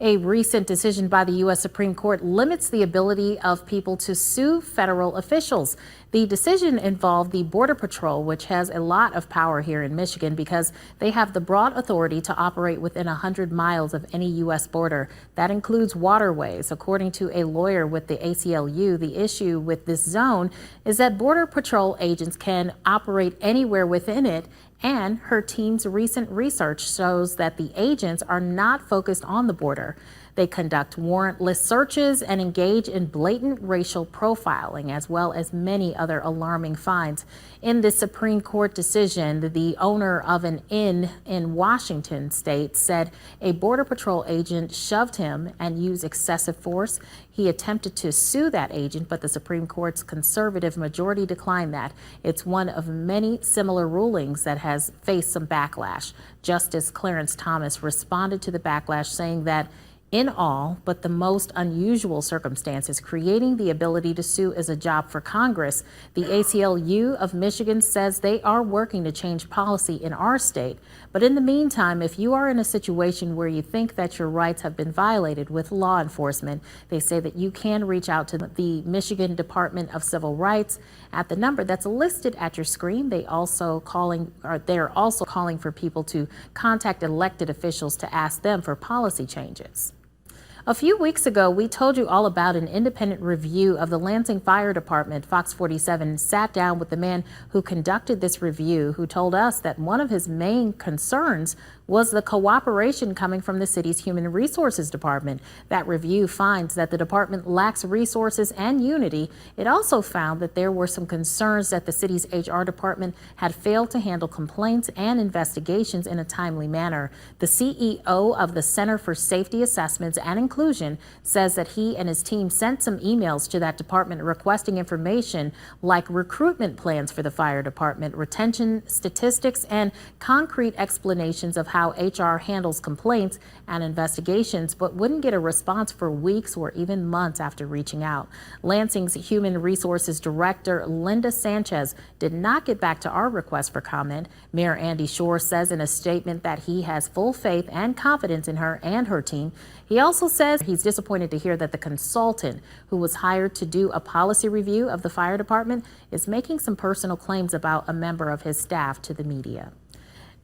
A recent decision by the U.S. Supreme Court limits the ability of people to sue federal officials. The decision involved the Border Patrol, which has a lot of power here in Michigan because they have the broad authority to operate within 100 miles of any U.S. border. That includes waterways. According to a lawyer with the ACLU, the issue with this zone is that Border Patrol agents can operate anywhere within it, and her team's recent research shows that the agents are not focused on the border. They conduct warrantless searches and engage in blatant racial profiling, as well as many other alarming finds. In this Supreme Court decision, the owner of an inn in Washington state said a Border Patrol agent shoved him and used excessive force. He attempted to sue that agent, but the Supreme Court's conservative majority declined that. It's one of many similar rulings that has faced some backlash. Justice Clarence Thomas responded to the backlash, saying that in all but the most unusual circumstances, creating the ability to sue is a job for Congress. The ACLU of Michigan says they are working to change policy in our state. But in the meantime, if you are in a situation where you think that your rights have been violated with law enforcement, they say that you can reach out to the Michigan Department of Civil Rights at the number that's listed at your screen. They're also calling for people to contact elected officials to ask them for policy changes. A few weeks ago, we told you all about an independent review of the Lansing Fire Department. Fox 47 sat down with the man who conducted this review, who told us that one of his main concerns was the cooperation coming from the city's Human Resources Department. That review finds that the department lacks resources and unity. It also found that there were some concerns that the city's HR department had failed to handle complaints and investigations in a timely manner. The CEO of the Center for Safety Assessments and Inclusion says that he and his team sent some emails to that department requesting information like recruitment plans for the fire department, retention statistics, and concrete explanations of how HR handles complaints and investigations, but wouldn't get a response for weeks or even months after reaching out. Lansing's Human Resources Director, Linda Sanchez, did not get back to our request for comment. Mayor Andy Shore says in a statement that he has full faith and confidence in her and her team. He also says he's disappointed to hear that the consultant who was hired to do a policy review of the fire department is making some personal claims about a member of his staff to the media.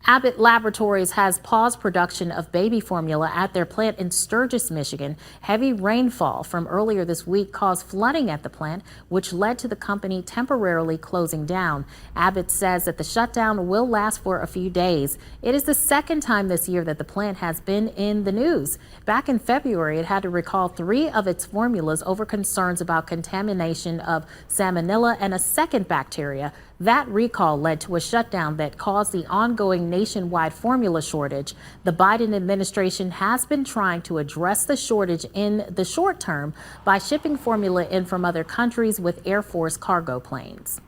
Abbott Laboratories has paused production of baby formula at their plant in Sturgis, Michigan. Heavy rainfall from earlier this week caused flooding at the plant, which led to the company temporarily closing down. Abbott says that the shutdown will last for a few days. It is the second time this year that the plant has been in the news. Back in February, it had to recall 3 of its formulas over concerns about contamination of salmonella and a second bacteria. That recall led to a shutdown that caused the ongoing nationwide formula shortage. The Biden administration has been trying to address the shortage in the short term by shipping formula in from other countries with Air Force cargo planes.